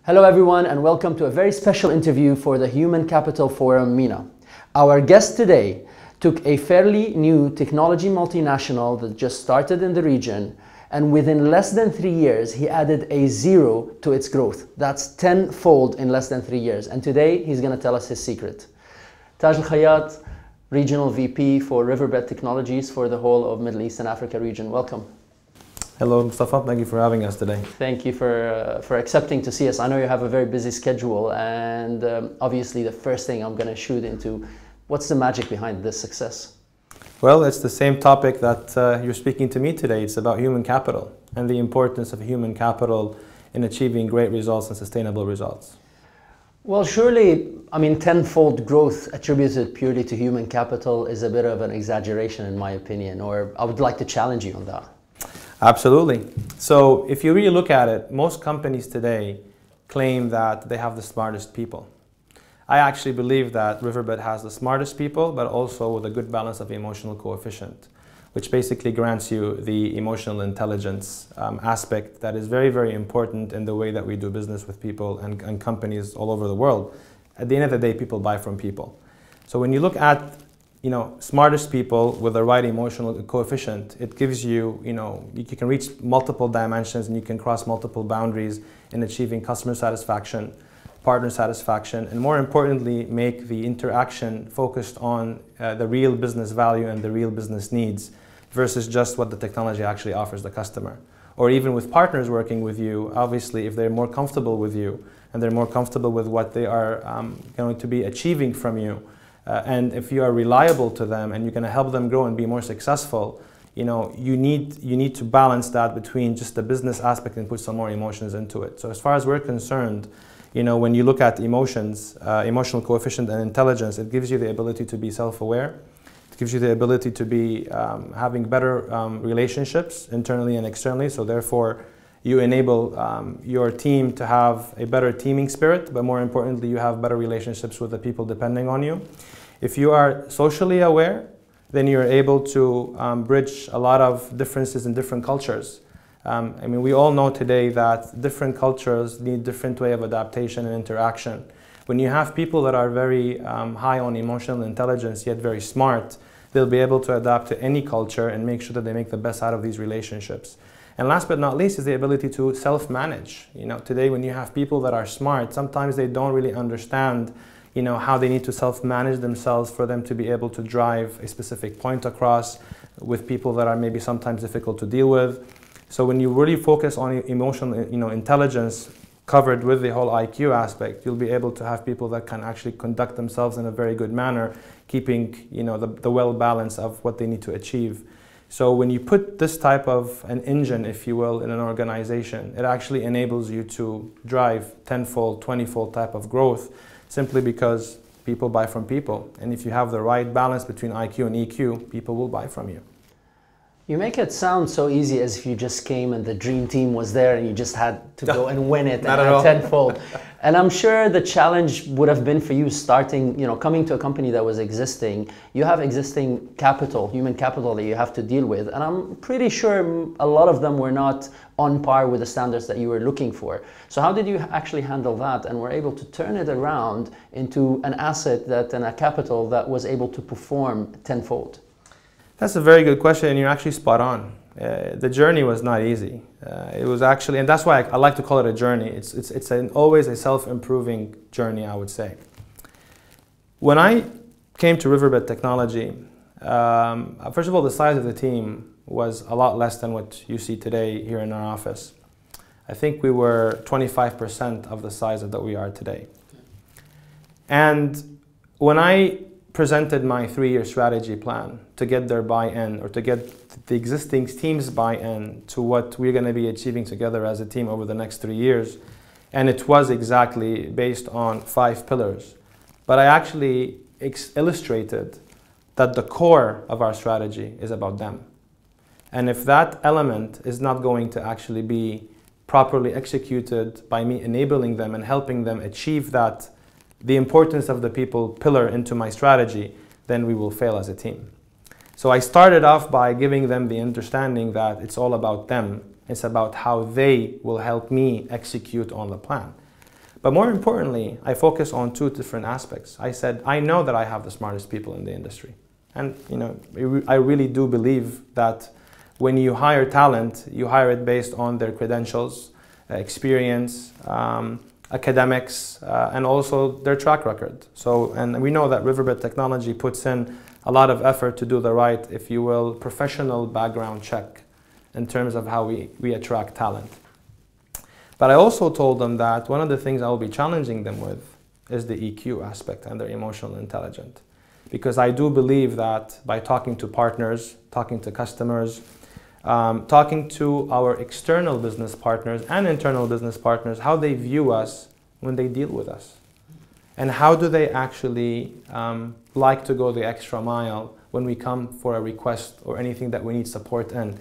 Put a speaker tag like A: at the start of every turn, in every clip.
A: Hello everyone and welcome to a very special interview for the Human Capital Forum MENA. Our guest today took a fairly new technology multinational that just started in the region, and within less than 3 years he added a zero to its growth. That's tenfold in less than 3 years, and today he's going to tell us his secret. Taj Elkhayat, Regional VP for Riverbed Technologies for the whole of Middle East and Africa region. Welcome.
B: Hello, Mustafa. Thank you for having us today.
A: Thank you for accepting to see us. I know you have a very busy schedule, and obviously the first thing I'm going to shoot into, what's the magic behind this success?
B: Well, it's the same topic that you're speaking to me today. It's about human capital and the importance of human capital in achieving great results and sustainable results.
A: Well, surely, I mean, tenfold growth attributed purely to human capital is a bit of an exaggeration in my opinion, or I would like to challenge you on that.
B: Absolutely. So if you really look at it, most companies today claim that they have the smartest people. I actually believe that Riverbed has the smartest people, but also with a good balance of emotional coefficient, which basically grants you the emotional intelligence aspect that is very, very important in the way that we do business with people and companies all over the world. At the end of the day, people buy from people. So when you look at smartest people with the right emotional coefficient, it gives you, you can reach multiple dimensions and you can cross multiple boundaries in achieving customer satisfaction, partner satisfaction, and more importantly, make the interaction focused on the real business value and the real business needs versus just what the technology actually offers the customer. Or even with partners working with you, obviously, if they're more comfortable with you and they're more comfortable with what they are going to be achieving from you, and if you are reliable to them and you're going to help them grow and be more successful, you need to balance that between just the business aspect and put some more emotions into it. So as far as we're concerned, when you look at emotions, emotional coefficient and intelligence, it gives you the ability to be self-aware. It gives you the ability to be having better relationships internally and externally. So therefore, you enable your team to have a better teaming spirit, but more importantly, you have better relationships with the people depending on you. If you are socially aware, then you're able to bridge a lot of differences in different cultures. We all know today that different cultures need different way of adaptation and interaction. When you have people that are very high on emotional intelligence, yet very smart, they'll be able to adapt to any culture and make sure that they make the best out of these relationships. And last but not least is the ability to self-manage. Today when you have people that are smart, sometimes they don't really understand how they need to self-manage themselves for them to be able to drive a specific point across with people that are maybe sometimes difficult to deal with. So when you really focus on emotional intelligence covered with the whole IQ aspect, you'll be able to have people that can actually conduct themselves in a very good manner, keeping the well balance of what they need to achieve. So when you put this type of an engine, if you will, in an organization, it actually enables you to drive tenfold, 20-fold type of growth, simply because people buy from people. And if you have the right balance between IQ and EQ, people will buy from you.
A: You make it sound so easy, as if you just came and the dream team was there and you just had to go and win it and tenfold. And I'm sure the challenge would have been for you starting, coming to a company that was existing. You have existing capital, human capital that you have to deal with. And I'm pretty sure a lot of them were not on par with the standards that you were looking for. So how did you actually handle that and were able to turn it around into an asset and a capital that was able to perform tenfold?
B: That's a very good question, and you're actually spot on. The journey was not easy. It was actually, and that's why I like to call it a journey. It's always a self-improving journey, I would say. When I came to Riverbed Technology, first of all, the size of the team was a lot less than what you see today here in our office. I think we were 25% of the size that we are today. And when I presented my 3-year strategy plan to get their buy-in, or to get the existing team's buy-in to what we're going to be achieving together as a team over the next 3 years. And it was exactly based on 5 pillars. But I actually illustrated that the core of our strategy is about them. And if that element is not going to actually be properly executed by me enabling them and helping them achieve that, the importance of the people pillar into my strategy, then we will fail as a team. So I started off by giving them the understanding that it's all about them. It's about how they will help me execute on the plan. But more importantly, I focus on two different aspects. I said, I know that I have the smartest people in the industry. And I really do believe that when you hire talent, you hire it based on their credentials, experience, academics, and also their track record. And we know that Riverbed Technology puts in a lot of effort to do the right, if you will, professional background check in terms of how we attract talent. But I also told them that one of the things I will be challenging them with is the EQ aspect and their emotional intelligence. Because I do believe that by talking to partners, talking to customers, talking to our external business partners and internal business partners, how they view us when they deal with us. And how do they actually like to go the extra mile when we come for a request or anything that we need support in?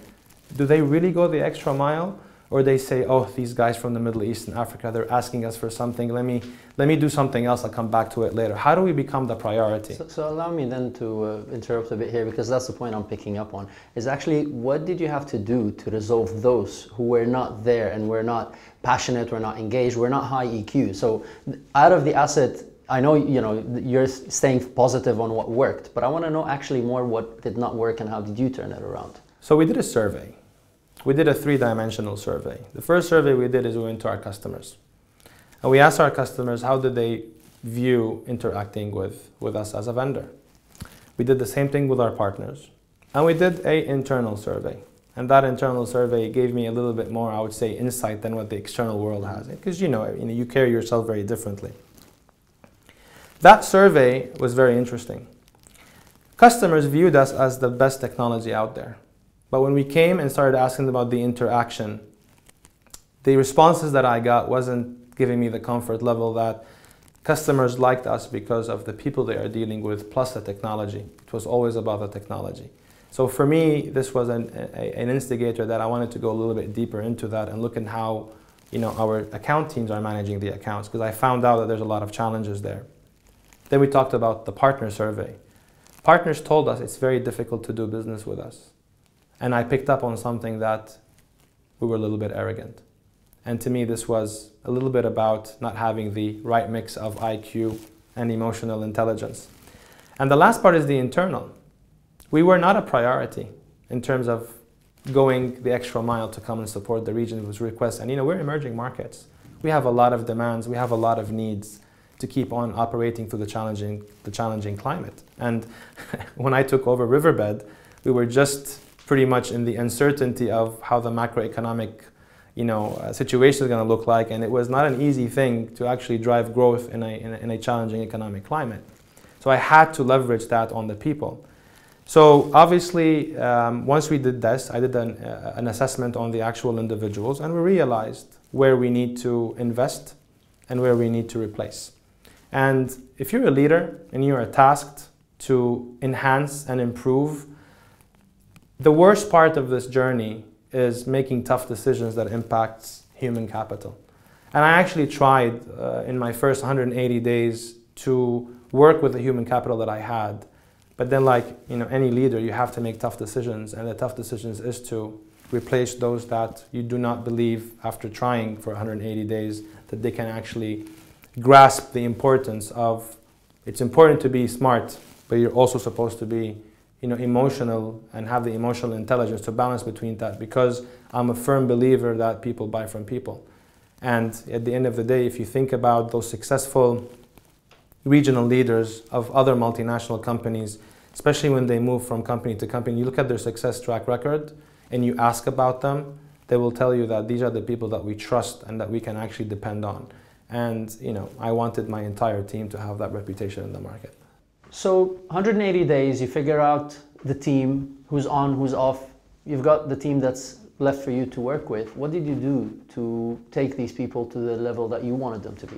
B: Do they really go the extra mile? Or they say, oh, these guys from the Middle East and Africa, they're asking us for something. Let me do something else. I'll come back to it later. How do we become the priority?
A: So allow me then to interrupt a bit here, because that's the point I'm picking up on. Is actually, what did you have to do to resolve those who were not there and were not passionate, were not engaged, were not high EQ? So out of the asset, I know you're staying positive on what worked, but I want to know actually more what did not work and how did you turn it around?
B: So we did a survey. We did a three-dimensional survey. The first survey we did is we went to our customers. And we asked our customers how did they view interacting with us as a vendor. We did the same thing with our partners. And we did an internal survey. And that internal survey gave me a little bit more, I would say, insight than what the external world has. Because you carry yourself very differently. That survey was very interesting. Customers viewed us as the best technology out there. But when we came and started asking them about the interaction, the responses that I got wasn't giving me the comfort level that customers liked us because of the people they are dealing with plus the technology. It was always about the technology. So for me, this was an instigator that I wanted to go a little bit deeper into that and look at how our account teams are managing the accounts, because I found out that there's a lot of challenges there. Then we talked about the partner survey. Partners told us it's very difficult to do business with us. And I picked up on something that we were a little bit arrogant. And to me, this was a little bit about not having the right mix of IQ and emotional intelligence. And the last part is the internal. We were not a priority in terms of going the extra mile to come and support the region with requests. And we're emerging markets. We have a lot of demands. We have a lot of needs to keep on operating through the challenging climate. And when I took over Riverbed, we were just pretty much in the uncertainty of how the macroeconomic situation is going to look like, and it was not an easy thing to actually drive growth in a challenging economic climate. So I had to leverage that on the people. So obviously, once we did this, I did an assessment on the actual individuals, and we realized where we need to invest and where we need to replace. And if you're a leader and you are tasked to enhance and improve, the worst part of this journey is making tough decisions that impacts human capital. And I actually tried in my first 180 days to work with the human capital that I had. But then any leader, you have to make tough decisions. And the tough decisions is to replace those that you do not believe after trying for 180 days that they can actually grasp the importance of, it's important to be smart, but you're also supposed to be emotional and have the emotional intelligence to balance between that, because I'm a firm believer that people buy from people. And at the end of the day, if you think about those successful regional leaders of other multinational companies, especially when they move from company to company, you look at their success track record and you ask about them, they will tell you that these are the people that we trust and that we can actually depend on. And I wanted my entire team to have that reputation in the market.
A: So 180 days, you figure out the team, who's on, who's off. You've got the team that's left for you to work with. What did you do to take these people to the level that you wanted them to be?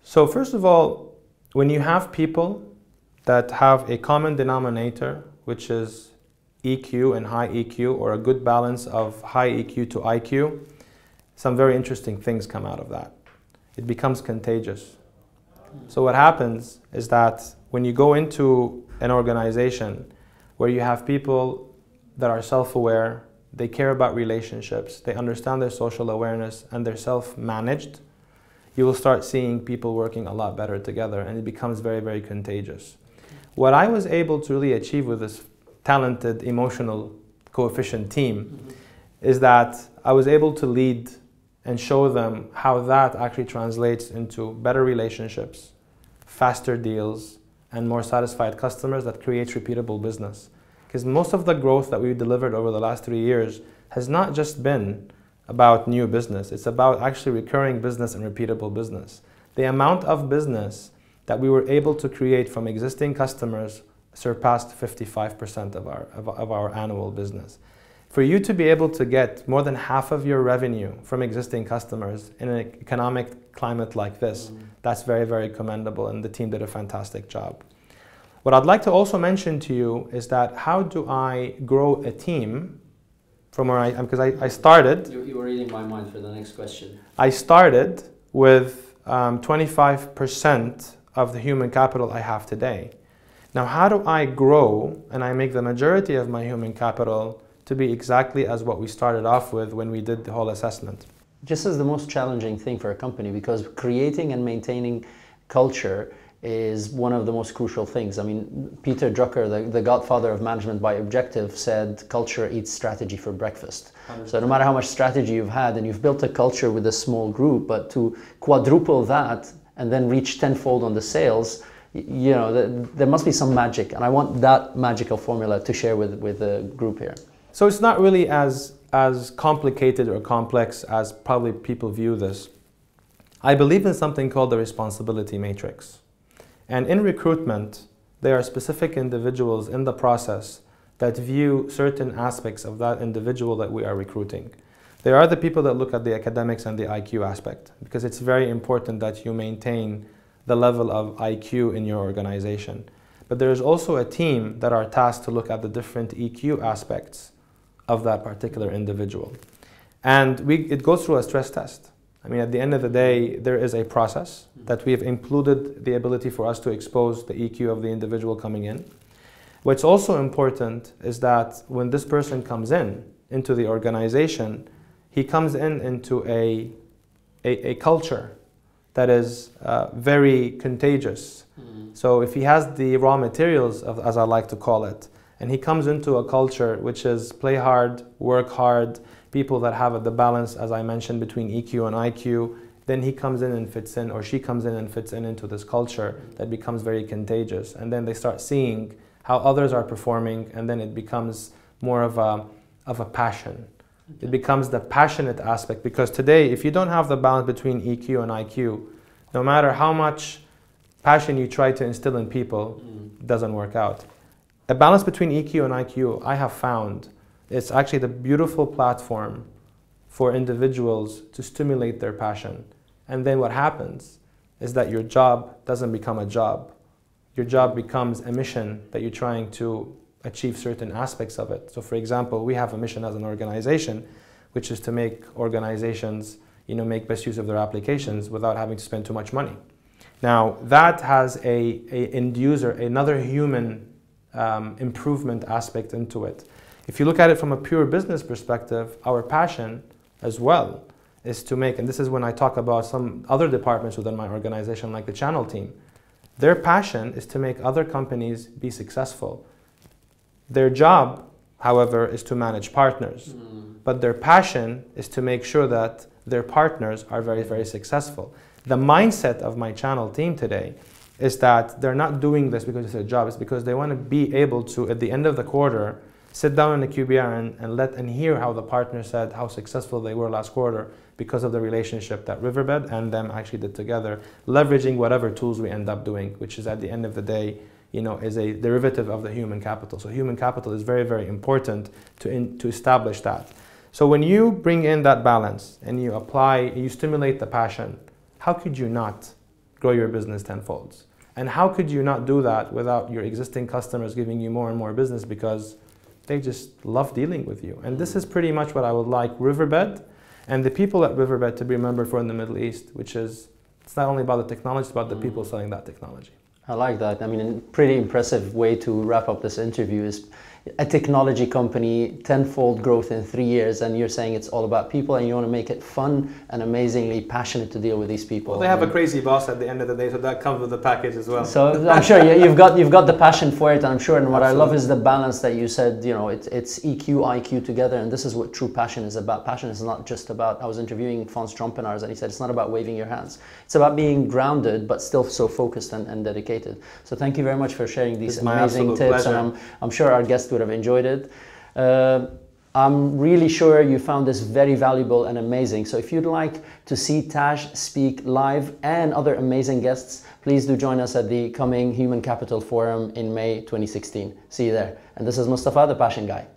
B: So first of all, when you have people that have a common denominator, which is EQ and high EQ, or a good balance of high EQ to IQ, some very interesting things come out of that. It becomes contagious. So what happens is that when you go into an organization where you have people that are self-aware, they care about relationships, they understand their social awareness, and they're self-managed, you will start seeing people working a lot better together, and it becomes very, very contagious. What I was able to really achieve with this talented, emotional, coefficient team is that I was able to lead and show them how that actually translates into better relationships, faster deals, and more satisfied customers that creates repeatable business. Because most of the growth that we've delivered over the last 3 years has not just been about new business, it's about actually recurring business and repeatable business. The amount of business that we were able to create from existing customers surpassed 55% of our annual business. For you to be able to get more than half of your revenue from existing customers in an economic climate like this, that's very, very commendable, and the team did a fantastic job. What I'd like to also mention to you is that how do I grow a team from where because I started...
A: You were reading my mind for the next question.
B: I started with 25% of the human capital I have today. Now, how do I grow and I make the majority of my human capital to be exactly as what we started off with when we did the whole assessment?
A: Just as the most challenging thing for a company, because creating and maintaining culture is one of the most crucial things. I mean, Peter Drucker, the godfather of management by objective, said culture eats strategy for breakfast. 100%. So no matter how much strategy you've had and you've built a culture with a small group, but to quadruple that and then reach tenfold on the sales, you know, there must be some magic, and I want that magical formula to share with the group here.
B: So it's not really as complicated or complex as probably people view this. I believe in something called the responsibility matrix. And in recruitment, there are specific individuals in the process that view certain aspects of that individual that we are recruiting. There are the people that look at the academics and the IQ aspect, because it's very important that you maintain the level of IQ in your organization. But there is also a team that are tasked to look at the different EQ aspects of that particular individual. And it goes through a stress test. I mean, at the end of the day, there is a process that we have included the ability for us to expose the EQ of the individual coming in. What's also important is that when this person comes into the organization, he comes into a culture that is very contagious. So if he has the raw materials, as I like to call it, and he comes into a culture which is play hard, work hard, people that have the balance, as I mentioned, between EQ and IQ, then he comes in and fits in, or she comes in and fits in into this culture that becomes very contagious. And then they start seeing how others are performing, and then it becomes more of a passion. It becomes the passionate aspect, because today, if you don't have the balance between EQ and IQ, no matter how much passion you try to instill in people, it doesn't work out. A balance between EQ and IQ, I have found, it's actually the beautiful platform for individuals to stimulate their passion. And then what happens is that your job doesn't become a job. Your job becomes a mission that you're trying to achieve certain aspects of it. So for example, we have a mission as an organization, which is to make organizations, make best use of their applications without having to spend too much money. Now, that has an end user, another human improvement aspect into it. If you look at it from a pure business perspective, our passion as well is to make, and this is when I talk about some other departments within my organization, like the channel team, their passion is to make other companies be successful. Their job, however, is to manage partners, but their passion is to make sure that their partners are very, very successful. The mindset of my channel team today is that they're not doing this because it's their job, it's because they want to be able to, at the end of the quarter, sit down in the QBR and hear how the partner said how successful they were last quarter because of the relationship that Riverbed and them actually did together, leveraging whatever tools we end up doing, which is at the end of the day, is a derivative of the human capital. So human capital is very, very important to establish that. So when you bring in that balance and you apply, you stimulate the passion, how could you not grow your business tenfold? And how could you not do that without your existing customers giving you more and more business because they just love dealing with you? And this is pretty much what I would like Riverbed and the people at Riverbed to be remembered for in the Middle East, which is, it's not only about the technology, it's about the people selling that technology.
A: I like that. I mean, a pretty impressive way to wrap up this interview a technology company, tenfold growth in 3 years, and you're saying it's all about people and you want to make it fun and amazingly passionate to deal with these people.
B: Well, they have a crazy boss at the end of the day, so that comes with the package as well.
A: So I'm sure you've got the passion for it, and I'm sure, and what Absolutely. I love is the balance that you said, you know, it's EQ, IQ together, and this is what true passion is about. Passion is not just about, I was interviewing Fons Trompenaars, and he said it's not about waving your hands. It's about being grounded, but still so focused and dedicated. So thank you very much for sharing these amazing tips, pleasure. And I'm sure our guests would have enjoyed it. I'm really sure you found this very valuable and amazing. So if you'd like to see Taj speak live and other amazing guests, please do join us at the coming Human Capital Forum in May 2016. See you there. And this is Mustafa, the Passion Guy.